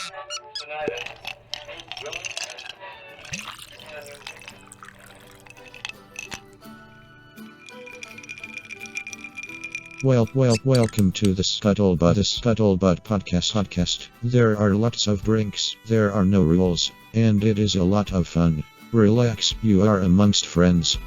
Welcome to the Scuttlebutt Podcast. There are lots of drinks, there are no rules, and it is a lot of fun. Relax, you are amongst friends.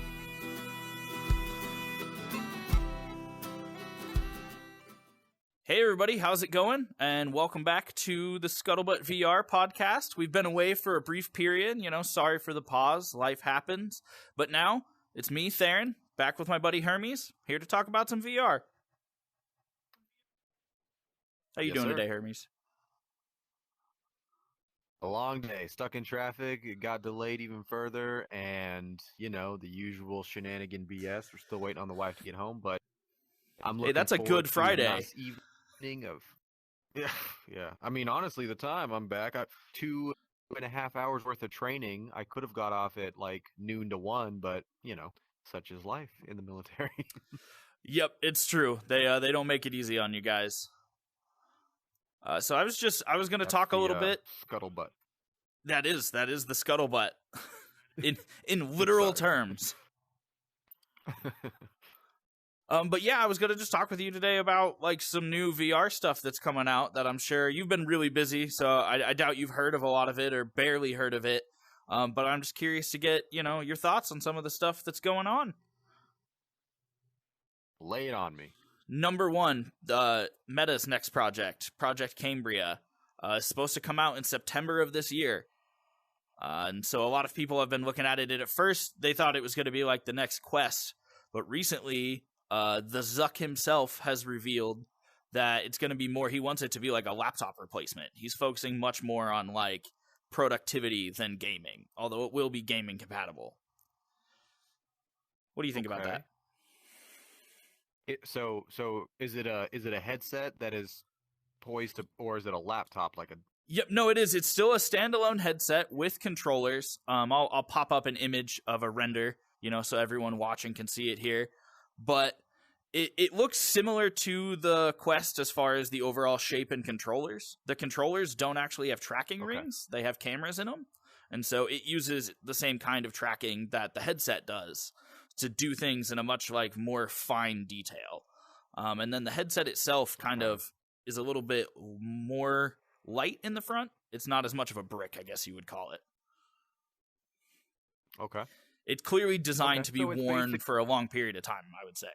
Hey everybody, how's it going? And welcome back to the Scuttlebutt VR podcast. We've been away for a brief period, sorry for the pause, life happens. But now, it's me, Theron, back with my buddy Hermes, here to talk about some VR. How you doing today, Hermes? A long day, stuck in traffic, it got delayed even further, and, the usual shenanigan BS. We're still waiting on the wife to get home, but I'm looking that's a good Friday. Nice evening of... Yeah. I mean, honestly, the time I'm back, 2.5 hours worth of training. I could have got off at, noon to 1, but, such is life in the military. Yep, it's true. They don't make it easy on you guys. So I was going to talk a little bit. Scuttlebutt. That is the scuttlebutt, in literal terms. But yeah, I was going to just talk with you today about some new VR stuff that's coming out that I'm sure you've been really busy. So I doubt you've heard of a lot of it or barely heard of it. But I'm just curious to get your thoughts on some of the stuff that's going on. Lay it on me. Number one, Meta's next project, Project Cambria, is supposed to come out in September of this year. And so a lot of people have been looking at it. And at first, they thought it was going to be like the next Quest. But recently, the Zuck himself has revealed that it's going to be more, he wants it to be like a laptop replacement. He's focusing much more on productivity than gaming, although it will be gaming compatible. What do you think about that? So is it a headset that is poised to, or is it a laptop Yep, no, it is. It's still a standalone headset with controllers. I'll pop up an image of a render, so everyone watching can see it here. But it looks similar to the Quest as far as the overall shape and controllers. The controllers don't actually have tracking rings. They have cameras in them. And so it uses the same kind of tracking that the headset does to do things in a much more fine detail. And then the headset itself kind of is a little bit more light in the front. It's not as much of a brick, I guess you would call it. Okay. It's clearly designed to be worn for a long period of time, I would say.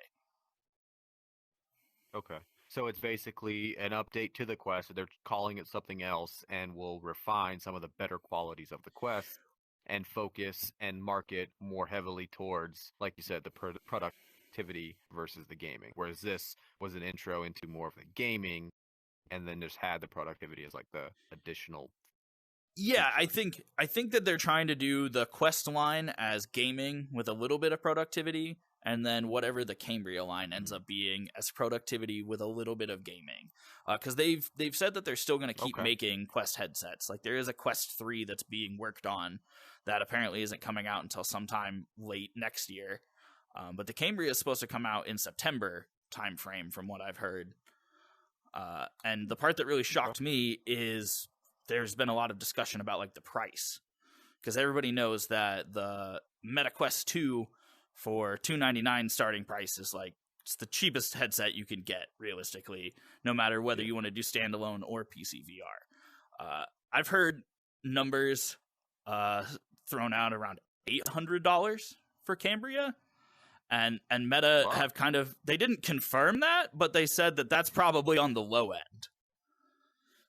Okay. So it's basically an update to the Quest. They're calling it something else and will refine some of the better qualities of the Quest and focus and market more heavily towards, like you said, the productivity versus the gaming. Whereas this was an intro into more of the gaming, and then just had the productivity as the additional. Yeah, I think that they're trying to do the Quest line as gaming with a little bit of productivity, and then whatever the Cambria line ends up being as productivity with a little bit of gaming. Because they've said that they're still going to keep making Quest headsets. There is a Quest 3 that's being worked on that apparently isn't coming out until sometime late next year. But the Cambria is supposed to come out in September timeframe, from what I've heard. And the part that really shocked me is there's been a lot of discussion about the price, because everybody knows that the Meta Quest 2 for $299 starting price is it's the cheapest headset you can get realistically, no matter whether you want to do standalone or PC VR. I've heard numbers thrown out around $800 for Cambria, and Meta have they didn't confirm that, but they said that that's probably on the low end.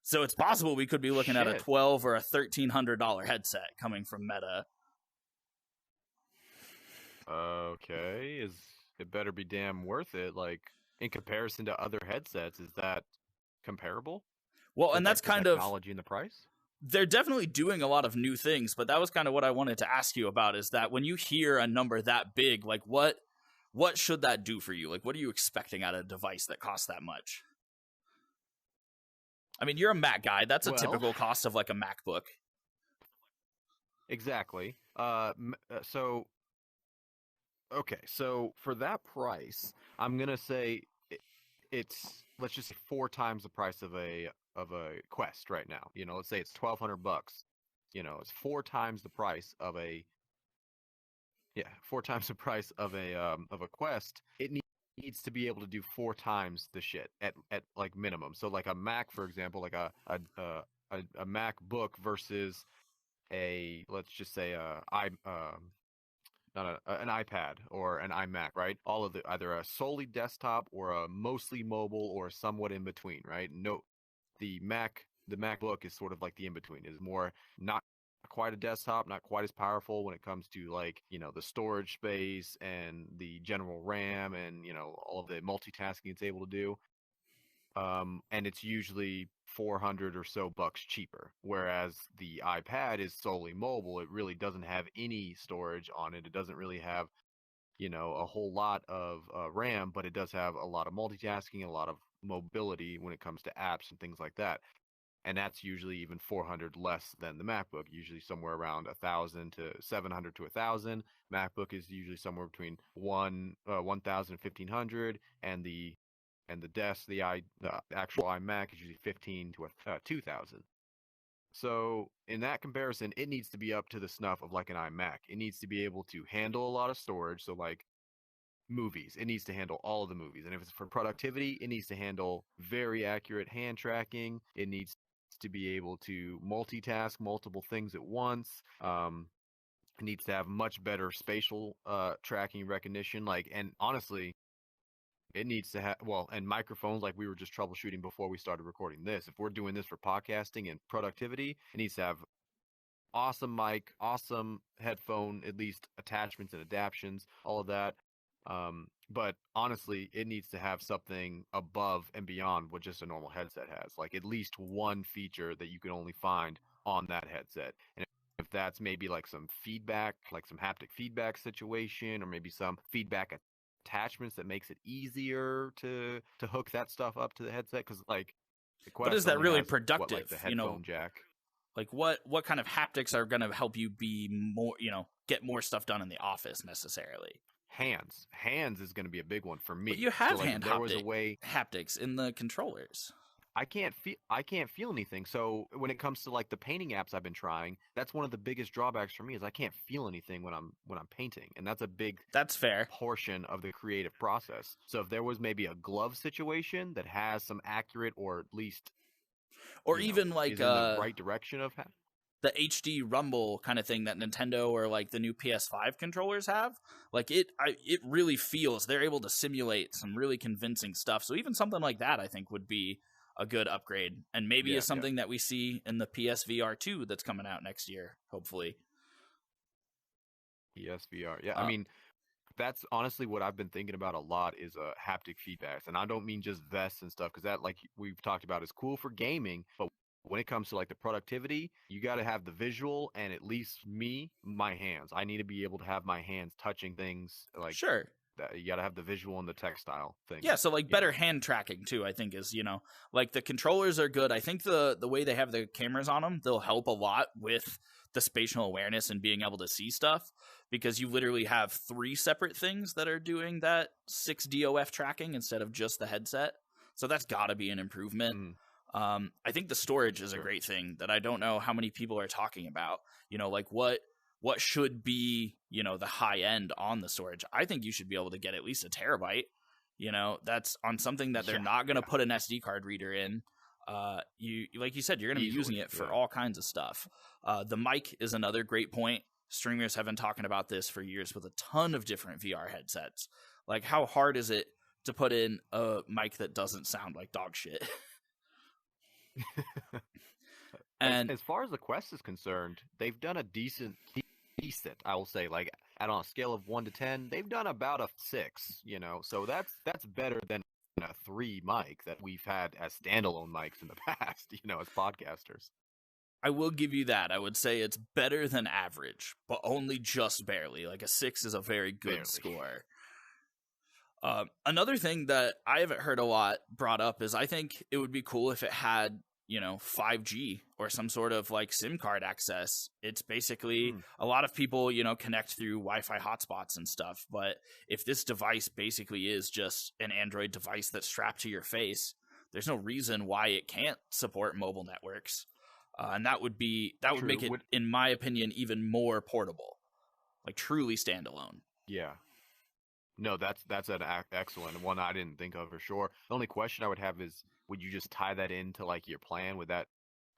So it's possible we could be looking at a $1,200 or a $1,300 headset coming from Meta. Okay, it better be damn worth it. In comparison to other headsets, is that comparable? Well, and that's kind of technology and the price. They're definitely doing a lot of new things, but that was kind of what I wanted to ask you about, is that when you hear a number that big, what should that do for you? What are you expecting out of a device that costs that much? I mean, you're a Mac guy. That's a typical cost of a MacBook. Exactly. So for that price, I'm going to say it's let's just say 4 times the price of a Quest right now. Let's say it's $1,200. It's 4 times the price of a 4 times the price of a Quest. It needs to be able to do 4 times the shit at like minimum. So like a Mac, for example, like a MacBook versus let's just say not an iPad or an iMac, right? All of either a solely desktop or a mostly mobile or somewhat in between, right? No, the MacBook is sort of like the in between. Is more not quite a desktop, not quite as powerful when it comes to like, the storage space and the general RAM and, all of the multitasking it's able to do. And it's usually 400 or so bucks cheaper. Whereas the iPad is solely mobile. It really doesn't have any storage on it. It doesn't really have, a whole lot of RAM, but it does have a lot of multitasking, a lot of mobility when it comes to apps and things like that. And that's usually even 400 less than the MacBook, usually somewhere around 1,000 to 700 to 1,000. MacBook is usually somewhere between 1,000 and 1,500, and the actual iMac is usually 15 to 2,000. So in that comparison, it needs to be up to the snuff of like an iMac. It needs to be able to handle a lot of storage. So like movies, it needs to handle all of the movies. And if it's for productivity, it needs to handle very accurate hand tracking. It needs to be able to multitask multiple things at once. It needs to have much better spatial tracking recognition. And honestly, it needs to have, and microphones, like we were just troubleshooting before we started recording this. If we're doing this for podcasting and productivity, it needs to have awesome mic, awesome headphone, at least attachments and adaptions, all of that. But honestly, it needs to have something above and beyond what just a normal headset has. Like at least one feature that you can only find on that headset. And if that's maybe like some feedback, like some haptic feedback situation, or maybe some feedback attachments that makes it easier to hook that stuff up to the headset, because like the Quest, but is that really has, productive? like the headphone jack. Like what kind of haptics are going to help you be more, get more stuff done in the office necessarily? Hands is going to be a big one for me. But you have haptics in the controllers. I can't feel anything. So when it comes to like the painting apps I've been trying, that's one of the biggest drawbacks for me is I can't feel anything when I'm painting, and that's fair portion of the creative process. So if there was maybe a glove situation that has some accurate, or at least, or even like is in the right direction of the HD Rumble kind of thing that Nintendo or like the new PS5 controllers have, like it really feels they're able to simulate some really convincing stuff. So even something like that, I think, would be a good upgrade, and maybe is something that we see in the PSVR 2 that's coming out next year, hopefully. PSVR, I mean, that's honestly what I've been thinking about a lot is haptic feedbacks, and I don't mean just vests and stuff, because that, like we've talked about, is cool for gaming, but when it comes to like the productivity, you got to have the visual, and at least my hands. I need to be able to have my hands touching things. Like sure, you got to have the visual and the textile thing. Yeah, so like better hand tracking too, I think is, like the controllers are good. I think the way they have the cameras on them, they'll help a lot with the spatial awareness and being able to see stuff, because you literally have 3 separate things that are doing that 6 DOF tracking instead of just the headset. So that's got to be an improvement. I think the storage is a great thing that I don't know how many people are talking about. Like what should be, the high end on the storage. I think you should be able to get at least 1 terabyte. That's on something that they're not going to put an SD card reader in. You, like you said, you're going to be using it for all kinds of stuff. The mic is another great point. Streamers have been talking about this for years with a ton of different VR headsets. Like, how hard is it to put in a mic that doesn't sound like dog shit? And as far as the Quest is concerned, they've done a decent, I will say, like on a scale of 1 to 10, they've done about a 6, so that's better than a 3 mic that we've had as standalone mics in the past, as podcasters. I will give you that. I would say it's better than average, but only just barely. Like a 6 is a very good score. Another thing that I haven't heard a lot brought up is I think it would be cool if it had, 5G or some sort of like SIM card access. It's basically a lot of people, connect through Wi-Fi hotspots and stuff. But if this device basically is just an Android device that's strapped to your face, there's no reason why it can't support mobile networks. And that would make it, in my opinion, even more portable, like truly standalone. Yeah. No, that's an excellent one I didn't think of for sure. The only question I would have is, would you just tie that into like your plan? Would that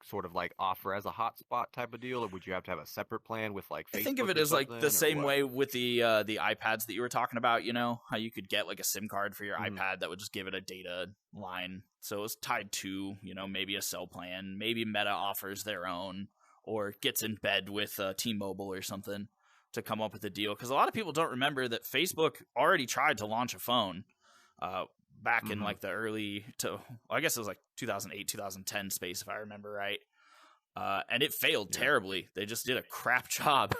sort of like offer as a hotspot type of deal, or would you have to have a separate plan with like Facebook? I think of it as like the same way with the iPads that you were talking about, you know, how you could get like a SIM card for your iPad that would just give it a data line. So it's tied to, you know, maybe a cell plan, maybe Meta offers their own or gets in bed with T-Mobile or something to come up with a deal. Because a lot of people don't remember that Facebook already tried to launch a phone back in like the I guess it was like 2008, 2010 space, if I remember right. And it failed terribly. They just did a crap job.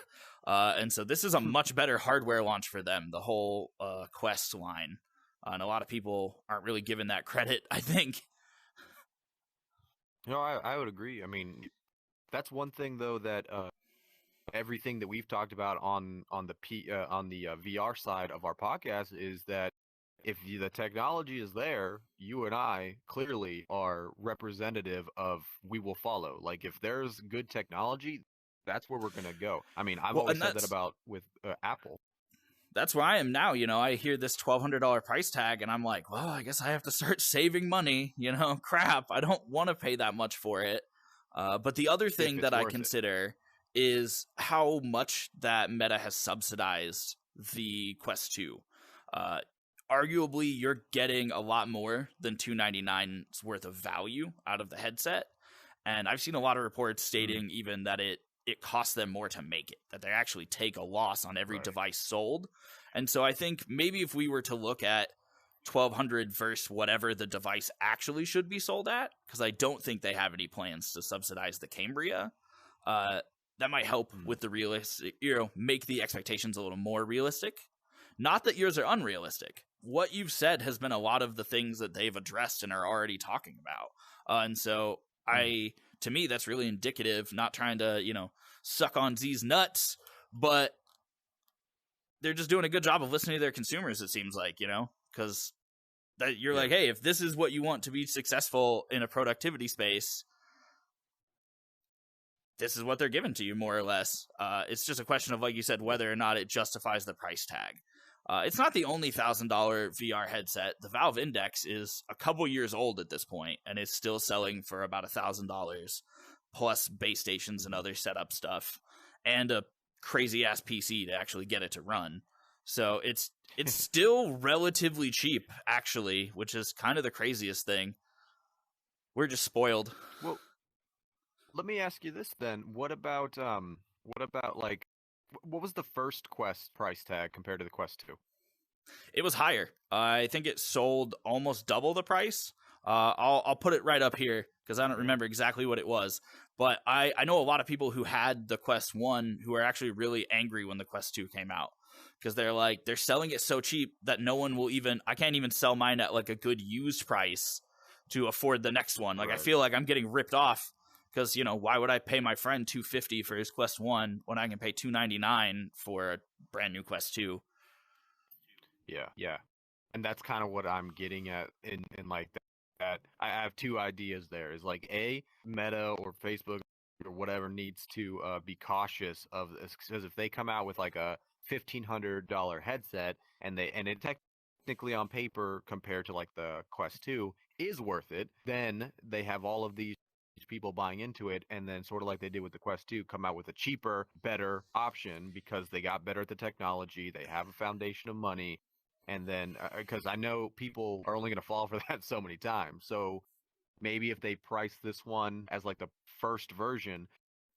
And so this is a much better hardware launch for them, the whole Quest line. And a lot of people aren't really given that credit, I think. No, I would agree. I mean, that's one thing though that everything that we've talked about on the VR side of our podcast is that if the technology is there, you and I clearly are representative of we will follow. Like if there's good technology, that's where we're going to go. I mean, I've always said that about with Apple. That's where I am now. You know, I hear this $1,200 price tag and I'm like, well, I guess I have to start saving money. You know, crap, I don't want to pay that much for it. But the other thing that I consider is how much that Meta has subsidized the Quest 2. Arguably, you're getting a lot more than $299's worth of value out of the headset. And I've seen a lot of reports stating even that it costs them more to make it, that they actually take a loss on every device sold. And so I think maybe if we were to look at $1,200 versus whatever the device actually should be sold at, because I don't think they have any plans to subsidize the Cambria, that might help with the realistic, you know, make the expectations a little more realistic. Not that yours are unrealistic. What you've said has been a lot of the things that they've addressed and are already talking about. And so to me, that's really indicative, not trying to, you know, suck on Z's nuts, but they're just doing a good job of listening to their consumers, it seems like, you know, because you're like, hey, if this is what you want to be successful in a productivity space, this is what they're giving to you, more or less. It's just a question of, like you said, whether or not it justifies the price tag. It's not the only $1,000 VR headset. The Valve Index is a couple years old at this point, and it's still selling for about $1,000, plus base stations and other setup stuff, and a crazy-ass PC to actually get it to run. So it's still relatively cheap, actually, which is kind of the craziest thing. We're just spoiled. Well, let me ask you this then. What about like, what was the first Quest price tag compared to the Quest 2? It was higher. I think it sold almost double the price. I'll put it right up here because I don't remember exactly what it was. But I know a lot of people who had the Quest 1 who are actually really angry when the Quest 2 came out. Because they're selling it so cheap that no one will I can't even sell mine at like a good used price to afford the next one. Like I feel like I'm getting ripped off. Because, you know, why would I pay my friend $250 for his Quest 1 when I can pay $299 for a brand new Quest 2? Yeah. And that's kind of what I'm getting at in like that. I have two ideas there. Is like Meta or Facebook or whatever needs to be cautious of this, because if they come out with like a $1,500 headset and it technically on paper compared to like the Quest 2 is worth it, then they have all of these people buying into it, and then sort of like they did with the Quest 2, come out with a cheaper, better option because they got better at the technology, they have a foundation of money, and then because I know people are only going to fall for that so many times. So maybe if they price this one as like the first version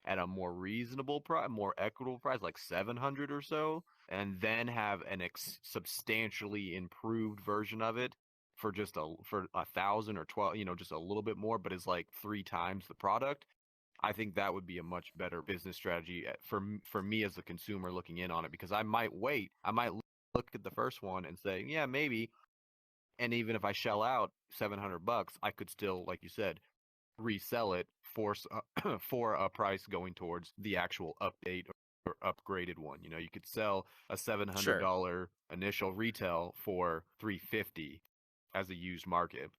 at a more reasonable price, more equitable price, like $700 or so, and then have an substantially improved version of it for just for $1,000 or $1,200, you know, just a little bit more, but is like 3 times the product. I think that would be a much better business strategy for me as a consumer looking in on it, because I might wait. I might look at the first one and say, yeah, maybe. And even if I shell out $700, I could still, like you said, resell it for a price going towards the actual update or upgraded one. You know, you could sell a $700 initial retail for $350 as a used market.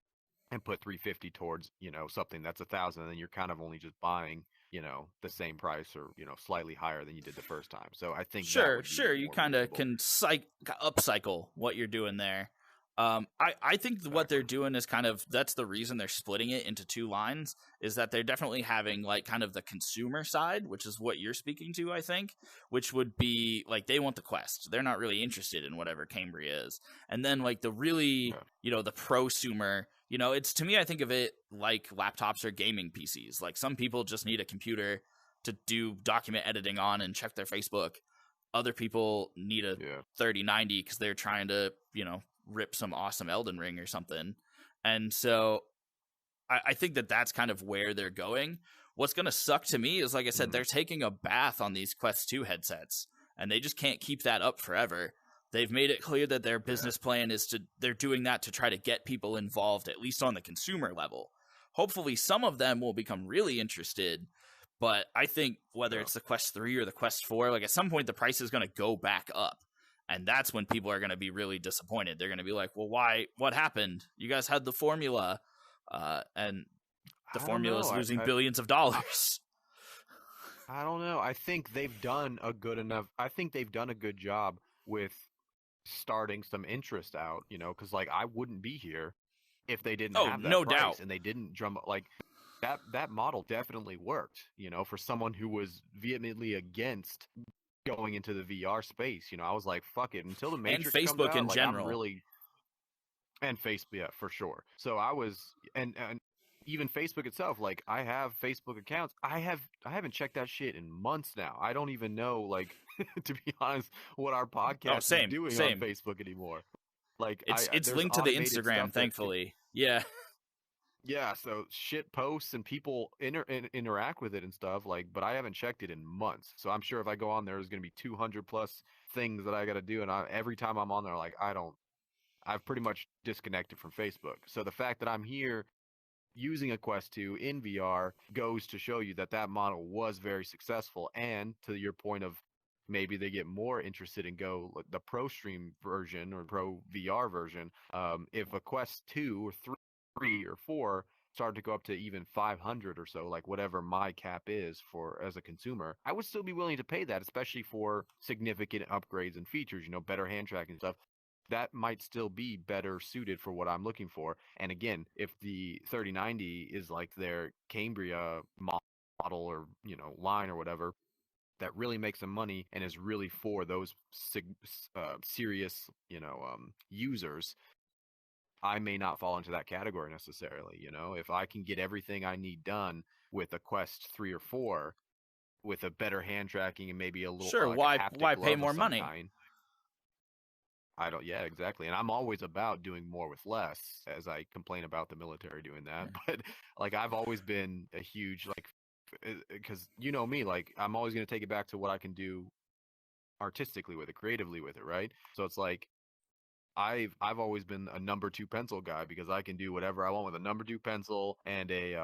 and put 350 towards, something that's 1,000, and then you're kind of only just buying, the same price or, slightly higher than you did the first time. So I think that would be You more kind of reasonable. can upcycle what you're doing there. I think what they're doing is that's the reason they're splitting it into two lines, is that they're definitely having like kind of the consumer side, which is what you're speaking to, I think, which would be like they want the Quest. They're not really interested in whatever Cambria is. And then like the really, the prosumer, it's, to me, I think of it like laptops or gaming PCs. Like some people just need a computer to do document editing on and check their Facebook. Other people need a 3090 because they're trying to, rip some awesome Elden Ring or something. And so I think that that's kind of where they're going. What's going to suck to me is, like I said, they're taking a bath on these Quest 2 headsets, and they just can't keep that up forever. They've made it clear that their business plan is they're doing that to try to get people involved, at least on the consumer level. Hopefully some of them will become really interested, but I think whether it's the Quest 3 or the Quest 4, like at some point the price is going to go back up. And that's when people are going to be really disappointed. They're going to be like, well, why? What happened? You guys had the formula, and the formula is losing billions of dollars. I don't know. I think they've done a good job with starting some interest out, because like I wouldn't be here if they didn't have that price, doubt. And they didn't drum like that model definitely worked, for someone who was vehemently against going into the VR space. I was like, fuck it, until the Matrix and Facebook comes out, in general. And Facebook, yeah, for sure. So I was, and even Facebook itself, like I have Facebook accounts. I haven't checked that shit in months now. I don't even know, like, to be honest, what our podcast is doing on Facebook anymore. Like it's linked to the Instagram, thankfully. Yeah, so shit posts and people interact with it and stuff, like, but I haven't checked it in months. So I'm sure if I go on there, there's going to be 200 plus things that I got to do. And every time I'm on there, like, I've pretty much disconnected from Facebook. So the fact that I'm here using a Quest 2 in VR goes to show you that model was very successful. And to your point of maybe they get more interested in the Pro Stream version or Pro VR version. If a Quest 2 or 3 or 4 started to go up to even 500 or so, like whatever my cap is for as a consumer, I would still be willing to pay that, especially for significant upgrades and features, better hand tracking stuff. That might still be better suited for what I'm looking for. And again, if the 3090 is like their Cambria model or, line or whatever, that really makes them money and is really for those serious, users, I may not fall into that category necessarily. If I can get everything I need done with a Quest 3 or 4 with a better hand tracking and maybe a little why pay more money? Yeah, exactly. And I'm always about doing more with less, as I complain about the military doing that. But like, I've always been a huge, like, because me, like, I'm always going to take it back to what I can do artistically with it, creatively with it, right? So it's like, I've always been a number 2 pencil guy because I can do whatever I want with a number 2 pencil and a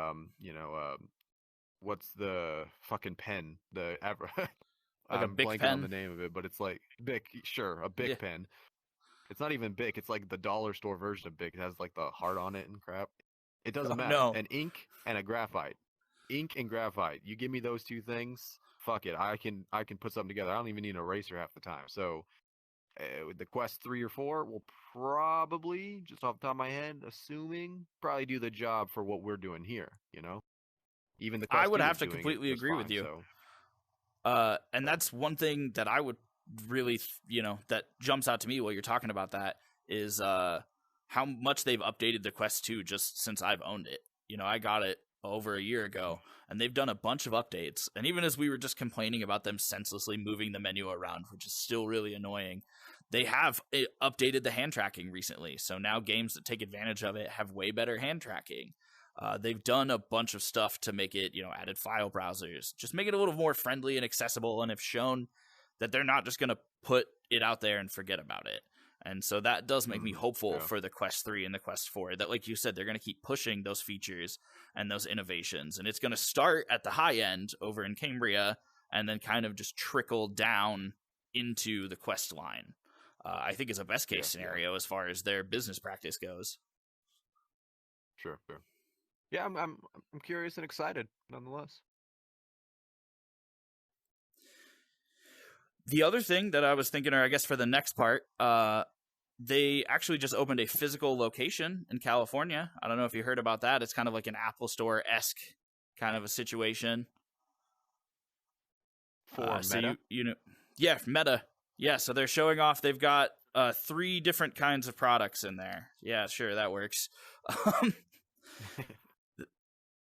what's the fucking pen? Like I'm a Bic blanking pen? on the name of it, but it's like Bic, sure, a Bic pen. It's not even Bic, it's like the dollar store version of Bic. It has like the heart on it and crap. It doesn't matter. No. An ink and a graphite. Ink and graphite. You give me those two things, fuck it. I can put something together. I don't even need an eraser half the time. So with the Quest 3 or 4 will probably, just off the top of my head, probably do the job for what we're doing here, Even the Quest I would 2 have is to doing completely it just agree fine, with you. So. And that's one thing that I would really, that jumps out to me while you're talking about that is how much they've updated the Quest 2 just since I've owned it. I got it over a year ago, and they've done a bunch of updates. And even as we were just complaining about them senselessly moving the menu around, which is still really annoying, they have updated the hand tracking recently. So now games that take advantage of it have way better hand tracking. They've done a bunch of stuff to make it, added file browsers, just make it a little more friendly and accessible, and have shown that they're not just going to put it out there and forget about it. And so that does make me hopeful for the Quest 3 and the Quest 4, that, like you said, they're going to keep pushing those features and those innovations. And it's going to start at the high end over in Cambria and then kind of just trickle down into the Quest line. I think is a best case scenario as far as their business practice goes. Sure. Yeah, I'm curious and excited nonetheless. The other thing that I was thinking, or I guess for the next part, they actually just opened a physical location in California. I don't know if you heard about that. It's kind of like an Apple Store-esque kind of a situation. For so Meta? Yeah, Meta. Yeah, so they're showing off. They've got 3 different kinds of products in there. Yeah, sure, that works.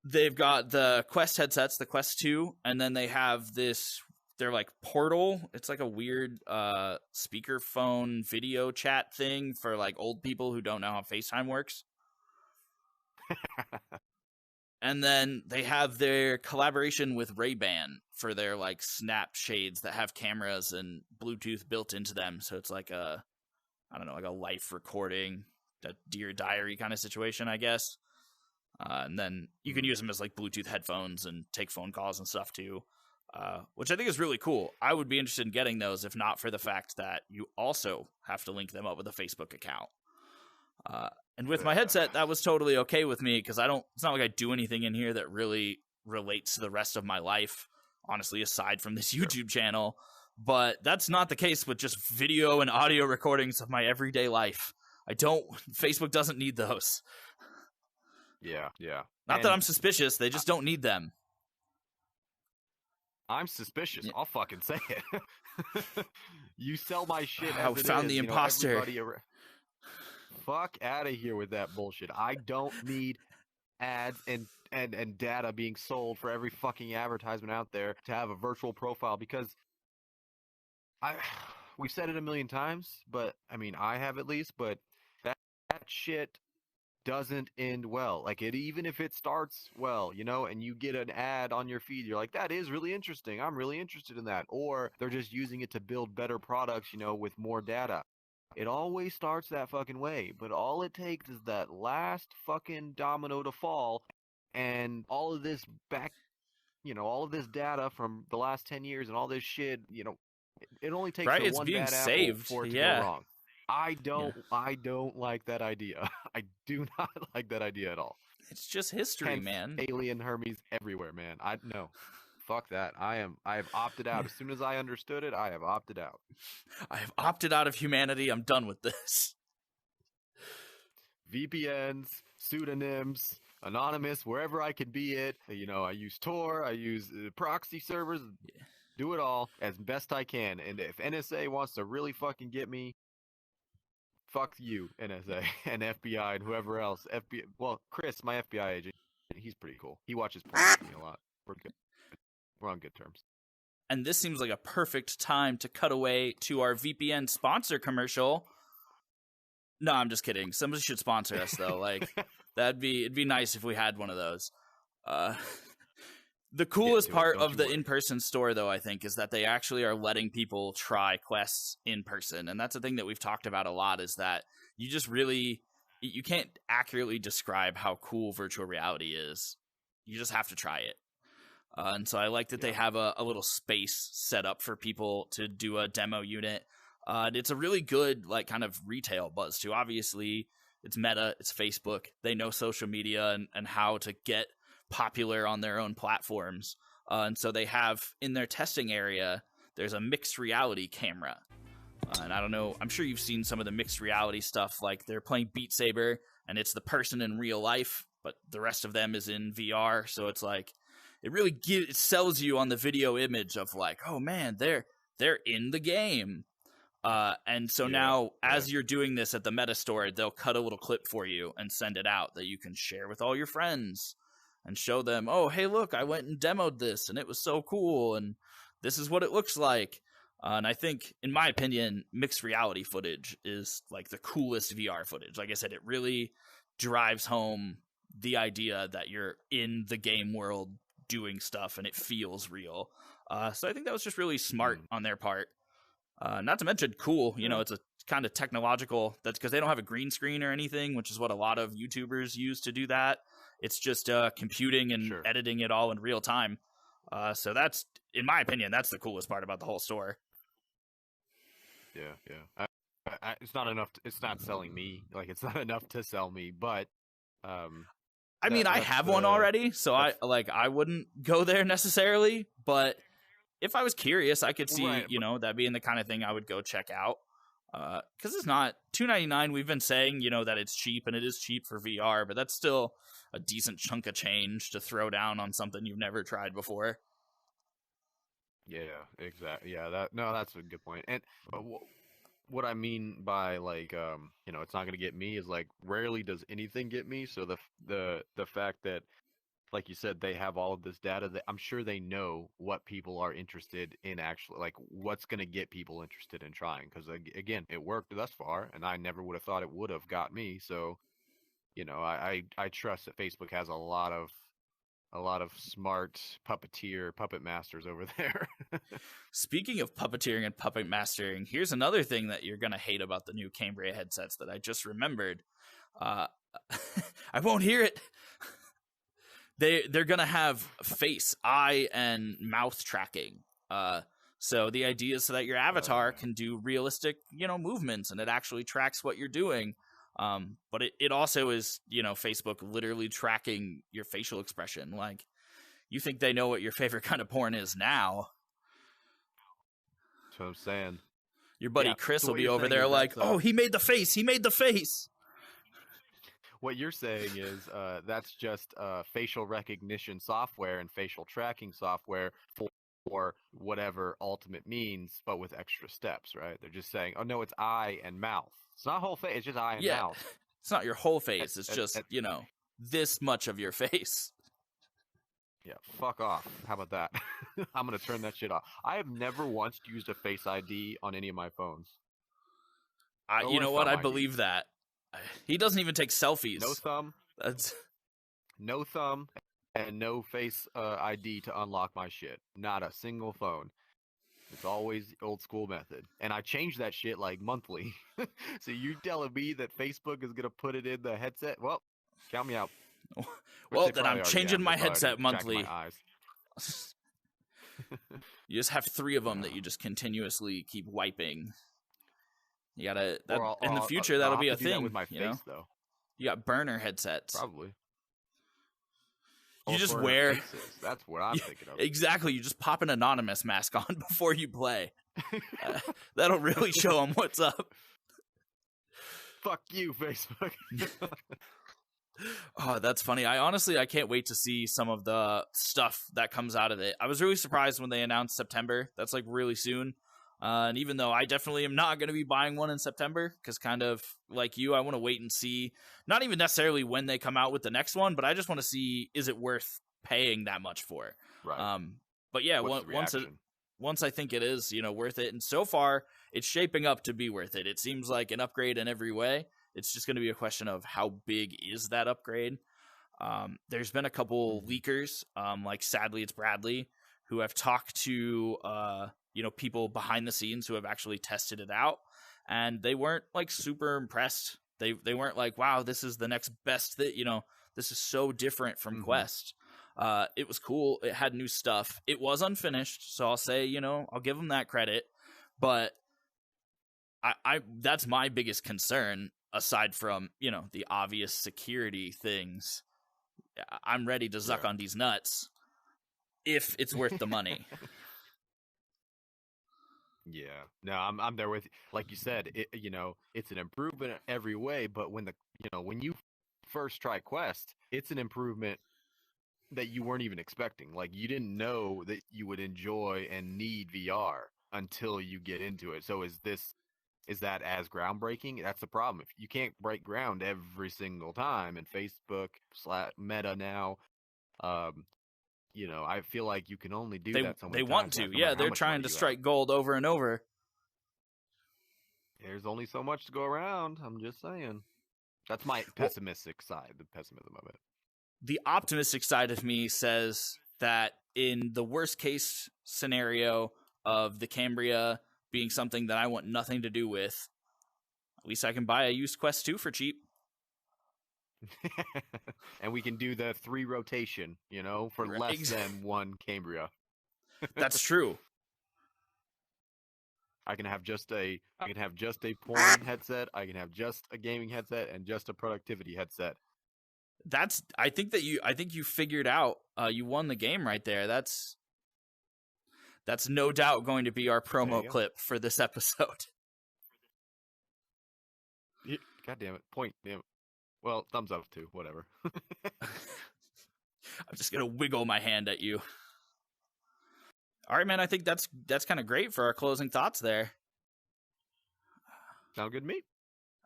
They've got the Quest headsets, the Quest 2, and then they have this, they're like Portal. It's like a weird speakerphone video chat thing for like old people who don't know how FaceTime works. And then they have their collaboration with Ray-Ban for their like snap shades that have cameras and Bluetooth built into them. So it's like a, I don't know, like a life recording, a Dear Diary kind of situation, I guess. And then you can use them as like Bluetooth headphones and take phone calls and stuff too, which I think is really cool. I would be interested in getting those if not for the fact that you also have to link them up with a Facebook account. And with my headset, that was totally okay with me because it's not like I do anything in here that really relates to the rest of my life, honestly, aside from this YouTube channel. But that's not the case with just video and audio recordings of my everyday life. Facebook doesn't need those. Yeah. Not that I'm suspicious, they just don't need them. I'm suspicious. Yeah. I'll fucking say it. You sell my shit as we found the imposter. Fuck out of here with that bullshit. I don't need ads and data being sold for every fucking advertisement out there to have a virtual profile because we've said it a million times, but I mean I have at least, but that shit doesn't end well. Like even if it starts well, and you get an ad on your feed, you're like, that is really interesting. I'm really interested in that. Or they're just using it to build better products, with more data. It always starts that fucking way, but all it takes is that last fucking domino to fall, and all of this all of this data from the last 10 years and all this shit, it only takes right? The it's one being bad saved. apple for it to go wrong. I don't like that idea. I do not like that idea at all. It's just history, man. Alien Hermes everywhere, man. No. Fuck that. I have opted out. As soon as I understood it, I have opted out. I have opted out of humanity. I'm done with this. VPNs, pseudonyms, anonymous, wherever I can be it. I use Tor, I use proxy servers. Yeah. Do it all as best I can. And if NSA wants to really fucking get me, fuck you, NSA and FBI and whoever else. Well, Chris, my FBI agent, he's pretty cool. He watches porn with me a lot. We're good. We're on good terms. And this seems like a perfect time to cut away to our VPN sponsor commercial. No, I'm just kidding. Somebody should sponsor us though. Like it'd be nice if we had one of those. The coolest part of the in-person store, though, I think, is that they actually are letting people try quests in person. And that's a thing that we've talked about a lot, is that you can't accurately describe how cool virtual reality is. You just have to try it. And so I like that they have a little space set up for people to do a demo unit. It's a really good, like, kind of retail buzz, too. Obviously, it's Meta, it's Facebook. They know social media and how to get popular on their own platforms. And so they have, in their testing area, there's a mixed reality camera. And I don't know, I'm sure you've seen some of the mixed reality stuff, like they're playing Beat Saber, and it's the person in real life, but the rest of them is in VR. So it's like, it sells you on the video image of like, oh man, they're in the game. And so now, as you're doing this at the Meta store, they'll cut a little clip for you and send it out that you can share with all your friends and show them, oh, hey, look, I went and demoed this, and it was so cool, and this is what it looks like. And I think, in my opinion, mixed reality footage is like the coolest VR footage. Like I said, it really drives home the idea that you're in the game world doing stuff, and it feels real. So I think that was just really smart on their part. Not to mention cool, it's a kind of technological, that's because they don't have a green screen or anything, which is what a lot of YouTubers use to do that. It's just computing and editing it all in real time. So that's, in my opinion, that's the coolest part about the whole store. Yeah. It's not enough. It's not selling me. Like, it's not enough to sell me, but I mean, I have one already, so I wouldn't go there necessarily, but if I was curious, I could see, Right, that being the kind of thing I would go check out. Because it's not $2.99. We've been saying, that it's cheap, and it is cheap for VR, but that's still a decent chunk of change to throw down on something you've never tried before. Yeah, exactly. Yeah, that's a good point. And what I mean by like, it's not gonna get me is like rarely does anything get me. So the fact that, like you said, they have all of this data that I'm sure they know what people are interested in, actually, like what's going to get people interested in trying. Because again, it worked thus far, and I never would have thought it would have got me. So, I trust that Facebook has a lot of smart puppet masters over there. Speaking of puppeteering and puppet mastering, here's another thing that you're going to hate about the new Cambria headsets that I just remembered. I won't hear it. They're gonna have face, eye, and mouth tracking. So the idea is so that your avatar can do realistic, movements, and it actually tracks what you're doing. But it also is, Facebook literally tracking your facial expression. Like, you think they know what your favorite kind of porn is now? That's what I'm saying. Your buddy Chris will be over there like, oh, he made the face. He made the face. What you're saying is that's just facial recognition software and facial tracking software for whatever ultimate means, but with extra steps, right? They're just saying, oh, no, it's eye and mouth. It's not whole face. It's just eye and mouth. It's not your whole face. It's just, this much of your face. Yeah, fuck off. How about that? I'm going to turn that shit off. I have never once used a Face ID on any of my phones. You know what? I believe that. He doesn't even take selfies. No thumb. No thumb and no Face ID to unlock my shit. Not a single phone. It's always the old school method. And I change that shit like monthly. So you telling me that Facebook is going to put it in the headset? Well, count me out. Well, then I'm changing my headset monthly. My eyes. You just have 3 of them that you just continuously keep wiping. You gotta in the future that'll be a thing. With my face, though. You got burner headsets. Probably. You just wear. Faces. That's what I'm thinking of. Exactly. You just pop an anonymous mask on before you play. That'll really show them what's up. Fuck you, Facebook. Oh, that's funny. I can't wait to see some of the stuff that comes out of it. I was really surprised when they announced September. That's like really soon. And even though I definitely am not going to be buying one in September, because kind of like you, I want to wait and see, not even necessarily when they come out with the next one, but I just want to see, is it worth paying that much for? Right. But yeah, once I think it is, worth it. And so far, it's shaping up to be worth it. It seems like an upgrade in every way. It's just going to be a question of how big is that upgrade. There's been a couple leakers, like sadly it's Bradley, who have talked to people behind the scenes who have actually tested it out, and they weren't like super impressed. They weren't like, wow, this is the next best thing. This is so different from Quest. It was cool. It had new stuff. It was unfinished, so I'll say, I'll give them that credit. But I that's my biggest concern. Aside from, the obvious security things, I'm ready to zuck on these nuts if it's worth the money. Yeah, no, I'm there with you. Like you said, it's an improvement in every way. But when when you first try Quest, it's an improvement that you weren't even expecting. Like, you didn't know that you would enjoy and need VR until you get into it. So is that as groundbreaking? That's the problem. If you can't break ground every single time, and Facebook / Meta now, I feel like you can only do that so many times. They want to. Yeah, they're trying to strike gold over and over. There's only so much to go around. I'm just saying. That's my pessimistic side, the pessimism of it. The optimistic side of me says that in the worst case scenario of the Cambria being something that I want nothing to do with, at least I can buy a used Quest 2 for cheap. And we can do the 3 rotation, for less than 1 Cambria. That's true. I can have just a porn headset, I can have just a gaming headset, and just a productivity headset. I think you figured out. You won the game right there. That's no doubt going to be our promo clip for this episode. God damn it! Point. Damn it. Well, thumbs up too. Whatever. I'm just gonna wiggle my hand at you. All right, man. I think that's kind of great for our closing thoughts there. Sound good to me.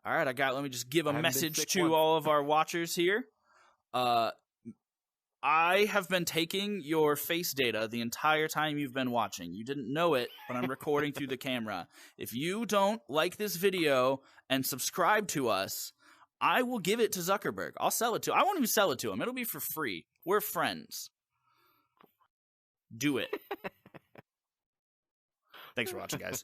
All right, let me just give a message to all of our watchers here. I have been taking your face data the entire time you've been watching. You didn't know it, but I'm recording through the camera. If you don't like this video and subscribe to us, I will give it to Zuckerberg. I'll sell it to him. I won't even sell it to him. It'll be for free. We're friends. Do it. Thanks for watching, guys.